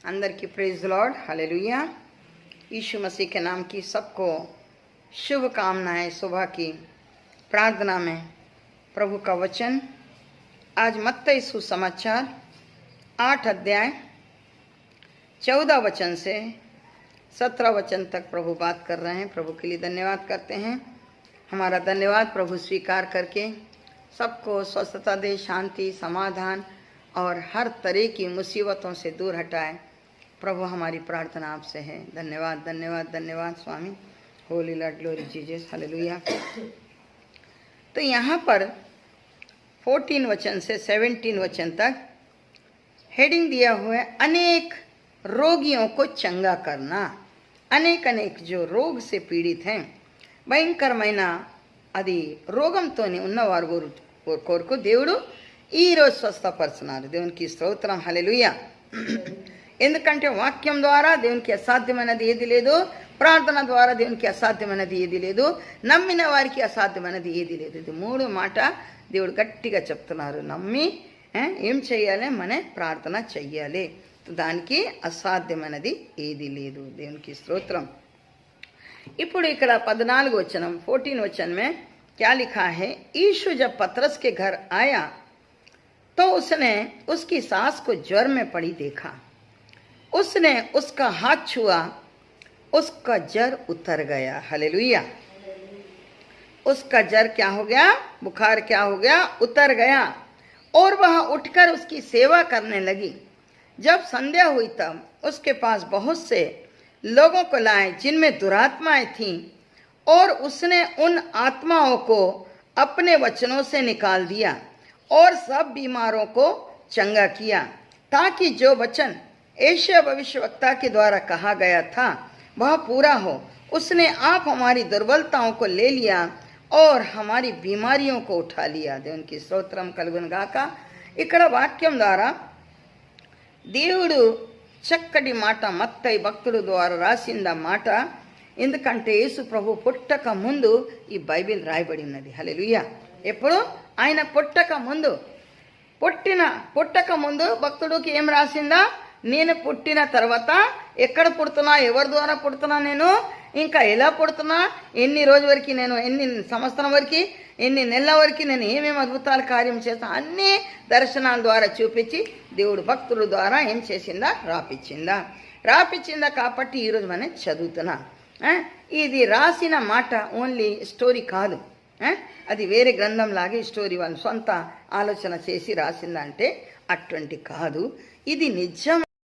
अंदर की praise Lord, hallelujah. यीशु मसीह के नाम की सबको शुभकामनाएं। सुबह की प्रार्थना में प्रभु का वचन आज मत्ती सुसमाचार 8 अध्याय 14 वचन से 17 वचन तक प्रभु बात कर रहे हैं। प्रभु के लिए धन्यवाद करते हैं। हमारा धन्यवाद प्रभु स्वीकार करके सबको स्वस्थता दे, शांति, समाधान और हर तरह की मुसीबतों से दूर हटाए। प्रभु हमारी प्रार्थना आपसे है। धन्यवाद धन्यवाद धन्यवाद स्वामी। Holy lord, glory Jesus, hallelujah. तो यहाँ पर 14 वचन से 17 वचन तक हेडिंग दिया हुआ है, अनेक रोगियों को चंगा करना। अनेक जो रोग से पीड़ित हैं, భయంకరమైన అది రోగంతోనే ఉన్నవారు కొరకు దేవుడు ఈరోజు స్వస్థపరుస్తున్నారు. దేవునికి స్తోత్రం, హల్లెలూయా. ఎందుకంటే వాక్యం ద్వారా దేవునికి అసాధ్యమైనది ఏది లేదు, ప్రార్థన ద్వారా దేవునికి అసాధ్యమైనది ఏది లేదు, నమ్మిన వారికి అసాధ్యమైనది ఏది లేదు. ఇది మూడు మాట దేవుడు గట్టిగా చెప్తున్నారు. నమ్మి ఏం చేయాలి? మన ప్రార్థన చెయ్యాలి. దానికి అసాధ్యమైనది ఏది లేదు. దేవునికి స్తోత్రం. ఇప్పుడు ఇక్కడ 14 वचन 14 वचन में क्या लिखा है? यीशु जब पतरस के घर आया तो उसने उसकी सास को ज्वर में पड़ी देखा। उसने उसका हाथ छुआ, उसका ज्वर उतर गया। हालेलुया। उसका ज्वर क्या हो गया? बुखार क्या हो गया? उतर गया और वह उठकर उसकी सेवा करने लगी। जब संध्या हुई तब उसके पास बहुत से लोगों को लाए जिनमें दुरात्माएं थीं, और उसने उन आत्माओं को अपने वचनों से निकाल दिया और सब बीमारों को चंगा किया, ताकि जो वचन यशायाह भविष्यवक्ता के द्वारा कहा गया था वह पूरा हो। उसने आप हमारी दुर्बलताओं को ले लिया और हमारी बीमारियों को उठा लिया। దేవునికి స్తోత్రం కలుగును గాక. ఇక్కడ వాక్యం ద్వారా దేవుడు చక్కటి మాట మత్తయి భక్తుడు ద్వారా రాసింది ఆ మాట. ఎందుకంటే యేసు ప్రభు పుట్టక ముందు ఈ బైబిల్ రాయబడి ఉన్నది. హల్లెలూయా. ఎప్పుడు? ఆయన పుట్టక ముందు భక్తుడికి ఏం రాసిందా? నేను పుట్టిన తర్వాత ఎక్కడ పుడుతున్నా, ఎవరి ద్వారా పుడుతున్నా, నేను ఇంకా ఎలా పుడుతున్నా, ఎన్ని రోజు వరకు నేను, ఎన్ని సంవత్సరం వరకు, ఎన్ని నెలల వరకు నేను ఏమేమి అద్భుతాల కార్యం చేస్తా, అన్ని దర్శనాల ద్వారా చూపించి దేవుడు భక్తుల ద్వారా ఏం చేసిందా? రాపించిందా. కాబట్టి ఈరోజు మనం చదువుతున్నా. ఇది రాసిన మాట ఓన్లీ స్టోరీ కాదు. అది వేరే గ్రంథం లాగే స్టోరీ వాళ్ళు సొంత ఆలోచన చేసి రాసిందంటే అటువంటి కాదు. ఇది నిజమైన